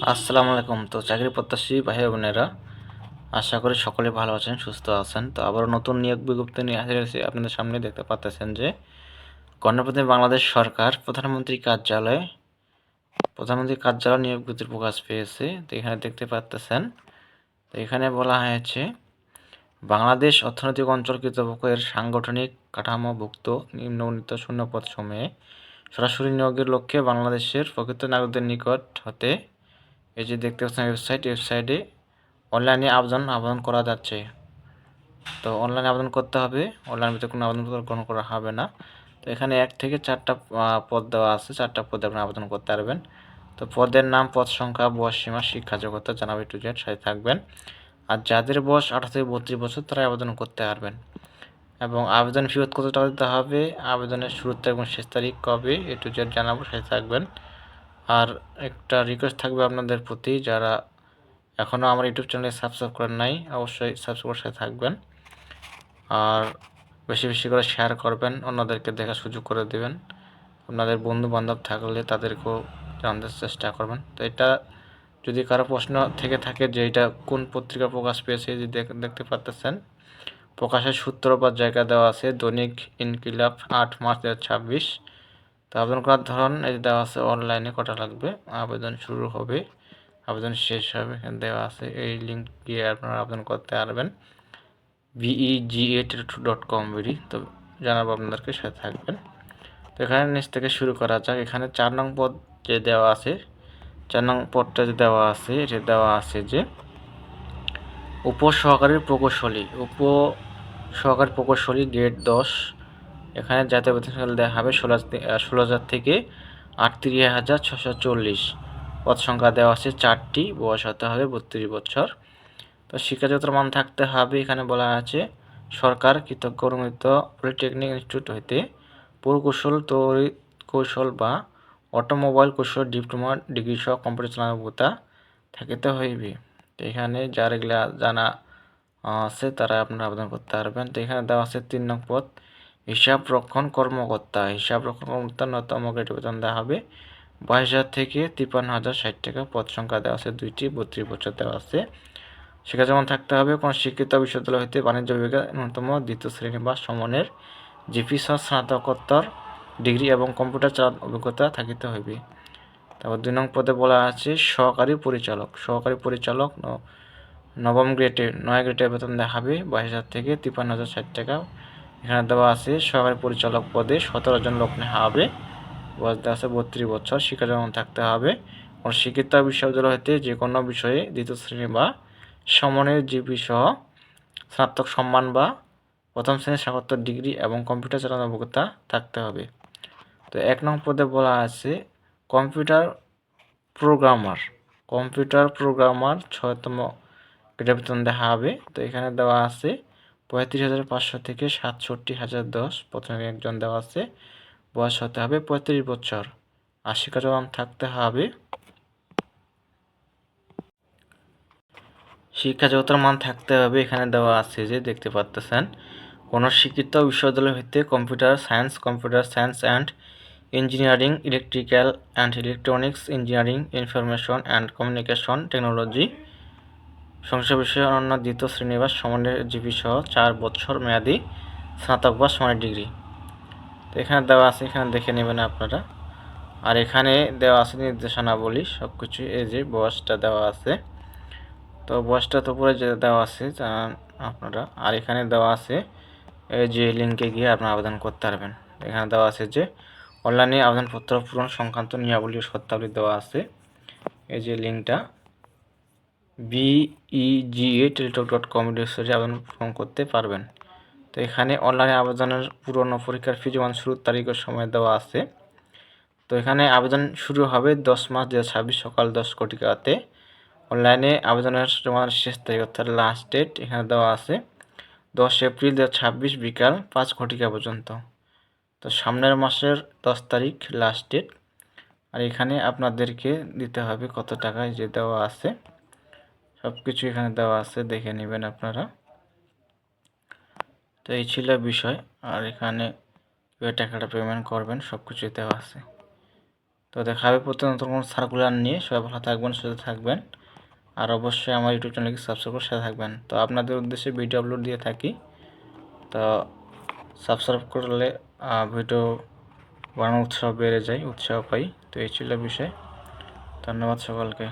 আসসালামু আলাইকুম। তো চাকরি প্রত্যাশী ভাই বোনেরা, আশা করি সকলে ভালো আছেন, সুস্থ আছেন। তো আবার নতুন নিয়োগ বিজ্ঞপ্তি নিয়ে হাজির হয়েছি আপনাদের সামনে। দেখতে পাচ্ছেন যে গণপ্রজাতন্ত্রী বাংলাদেশ সরকার প্রধানমন্ত্রী কার্যালয় নিয়োগ বিজ্ঞপ্তি প্রকাশ পেয়েছে। তো এখানে দেখতে পাচ্ছেন, তো এখানে বলা হয়েছে বাংলাদেশ অর্থনৈতিক অঞ্চল কর্তৃপক্ষ এর সাংগঠনিক কাঠামোভুক্ত নিম্নবর্ণিত শূন্যপদ সমূহে সরাসরি নিয়োগের লক্ষ্যে বাংলাদেশের প্রকৃত নাগরিকদের নিকট হতে এই যে দেখতে পাচ্ছেন ওয়েবসাইটে অনলাইনে আবেদন করা যাচ্ছে। তো অনলাইনে আবেদন করতে হবে, অনলাইনের ভিতরে কোনো আবেদন গ্রহণ করা হবে না। তো এখানে 1 থেকে 4টা পদ দেওয়া আছে, 4টা পদে আপনি আবেদন করতে পারবেন। তো পদের নাম, পদ সংখ্যা, বয়স সীমা, শিক্ষা যোগ্যতা জানাবে টু জেড সাথে থাকবেন। আর যাদের বয়স 18 থেকে 32 বছর তারা আবেদন করতে পারবেন। এবং আবেদন ফি কত টাকা দিতে হবে, আবেদনের শুরুর তারিখ এবং শেষ তারিখ কবে এ টু জেড জানাবো, সাথে থাকবেন। আর একটা রিকোয়েস্ট থাকবে আপনাদের প্রতি, যারা এখনও আমার ইউটিউব চ্যানেলে সাবস্ক্রাইব করেন নাই, অবশ্যই সাবস্ক্রাইব করে থাকবেন। আর বেশি বেশি করে শেয়ার করবেন, অন্যদেরকে দেখার সুযোগ করে দেবেন। আপনাদের বন্ধু বান্ধব থাকলে তাদেরকেও জানতে চেষ্টা করবেন। তো এটা যদি কারো প্রশ্ন থেকে থাকে যে এটা কোন পত্রিকা প্রকাশ পেয়েছে, যে দেখতে পাচ্ছেন প্রকাশের সূত্র বা জায়গা দেওয়া আছে দৈনিক ইনকিলাব 8 মার্চ 2026। তো আবেদন করার ধরন এই দেওয়া আছে, অনলাইনে কটা লাগবে, আবেদন শুরু হবে, আবেদন শেষ হবে, এখানে দেওয়া আছে। এই লিঙ্ক গিয়ে আপনারা আবেদন করতে পারবেন begate.com বিডি। তো জানাবো আপনাদেরকে, সাথে থাকবেন। তো এখানে নিচ থেকে শুরু করা যাক। এখানে 4 নং পদ যে দেওয়া আছে, 4 নং পদটা যে দেওয়া আছে, এটা দেওয়া আছে যে উপসহকারী প্রকৌশলী গ্রেড 10। এখানে জাতীয় বেতন দেওয়া হবে 16,000 থেকে 38,640। পদ সংখ্যা দেওয়া আছে 4টি, বয়স হতে হবে 32 বছর। তো শিক্ষাগত মান থাকতে হবে, এখানে বলা আছে সরকার কৃতজ্ঞ অনুমোদিত পলিটেকনিক ইনস্টিটিউট হইতে পুরকৌশল, তড়িৎ কৌশল বা অটোমোবাইল কৌশল ডিপ্লোমা ডিগ্রি সহ কম্পিউটার চালানোর যোগ্যতা থাকিতে হইবে। তো এখানে যার এগুলা জানা আছে তারা আপনারা আবেদন করতে পারবেন। তো এখানে দেওয়া আছে 3 নং পদ হিসাব রক্ষণ কর্মকর্তা। ন্যূনতম গ্রেড বেতন দেওয়া হবে 22,000 থেকে 53,060 টাকা। পদ সংখ্যা দেওয়া আছে 2টি, 32 বছর দেওয়া আছে। শিক্ষা যেমন থাকতে হবে কোনো শিক্ষিত বিশ্ববিদ্যালয় হইতে বাণিজ্য বিভাগে ন্যূনতম 2য় শ্রেণী বা সমমানের জিপি সহ স্নাতকোত্তর ডিগ্রি এবং কম্পিউটার চালানোর অভিজ্ঞতা থাকিতে হইবে। তারপর 2 নং পদে বলা আছে সহকারী পরিচালক নবম গ্রেডে 9 গ্রেডের বেতন দেওয়া হবে 22,000 থেকে 53,060 টাকা। এখানে দেওয়া আছে সহকারী পরিচালক পদে 17 জন লোক নেওয়া হবে, বয়স দেওয়া আছে 32 বছর। শিক্ষা যেমন থাকতে হবে কোনো শিক্ষিত বিশ্ববিদ্যালয় হইতে যে কোনো বিষয়ে 2য় শ্রেণী বা সমমানের জিপি সহ স্নাতক সম্মান বা প্রথম শ্রেণীর স্নাতকোত্তর ডিগ্রি এবং কম্পিউটার চালানোর অভিজ্ঞতা থাকতে হবে। তো 1 নং পদে বলা আছে কম্পিউটার প্রোগ্রামার 6তম গ্রেডের বেতন দেওয়া হবে। তো এখানে দেওয়া আছে 35,500 থেকে 67,010। প্রথমে একজন দেওয়া আছে, বয়স হতে হবে 35 বছর। আর শিক্ষাগত মান থাকতে হবে এখানে দেওয়া আছে যে দেখতে পাচ্ছেন কোনো শিক্ষিত বিশ্ববিদ্যালয় হইতে computer science and engineering, electrical and electronics engineering, information and communication technology সংশ্লিষ্ট বিষয়ে অন্যান্য 2য় শ্রেণী বা সমমানের জিপি সহ 4 বছর মেয়াদী স্নাতক বা সমানের ডিগ্রি। তো এখানে দেওয়া আছে, এখানে দেখে নেবেন আপনারা। আর এখানে দেওয়া আছে নির্দেশনাবলী সব কিছু, এই যে বয়সটা দেওয়া আছে। তো বয়সটা তো পুরো যে দেওয়া আছে আপনারা। আর এখানে দেওয়া আছে এই যে লিঙ্কে গিয়ে আপনারা আবেদন করতে পারবেন। এখানে দেওয়া আছে যে অনলাইনে আবেদনপত্র পূরণ সংক্রান্ত নিয়মাবলী ও শর্তাবলী দেওয়া আছে। এই যে লিঙ্কটা begate.com আবেদন পূরণ করতে পারবেন। তো এখানে অনলাইনে আবেদনের পূরণ ও পরীক্ষার ফি জমা শুরুর তারিখ ও সময় দেওয়া আছে। তো এখানে আবেদন শুরু হবে 10 মার্চ 2026 সকাল 10 ঘটিকাতে। অনলাইনে আবেদনের জমার শেষ তারিখ অর্থাৎ লাস্ট ডেট এখানে দেওয়া আছে 10 এপ্রিল 2026 বিকাল 5 ঘটিকা পর্যন্ত। তো সামনের মাসের 10 তারিখ লাস্ট ডেট। আর এখানে আপনাদেরকে দিতে হবে কত টাকা, যে দেওয়া আছে সব কিছু এখানে দেওয়া আছে, দেখে নেবেন আপনারা। তো এই ছিল বিষয়। আর এখানে টাকাটা পেমেন্ট করবেন সব কিছু দেওয়া আছে। তো দেখা হবে প্রতি নতুন কোনো সার্কুলার নিয়ে। সবাই ভালো থাকবেন, সুস্থ থাকবেন, আর অবশ্যই আমার ইউটিউব চ্যানেলকে সাবস্ক্রাইব করে সাথে থাকবেন। তো আপনাদের উদ্দেশ্যে ভিডিও আপলোড দিয়ে থাকি, তো সাবস্ক্রাইব করলে ভিডিও বানানোর উৎসাহ বেড়ে যায়, উৎসাহ পাই। তো এই ছিল বিষয়। ধন্যবাদ সকলকে।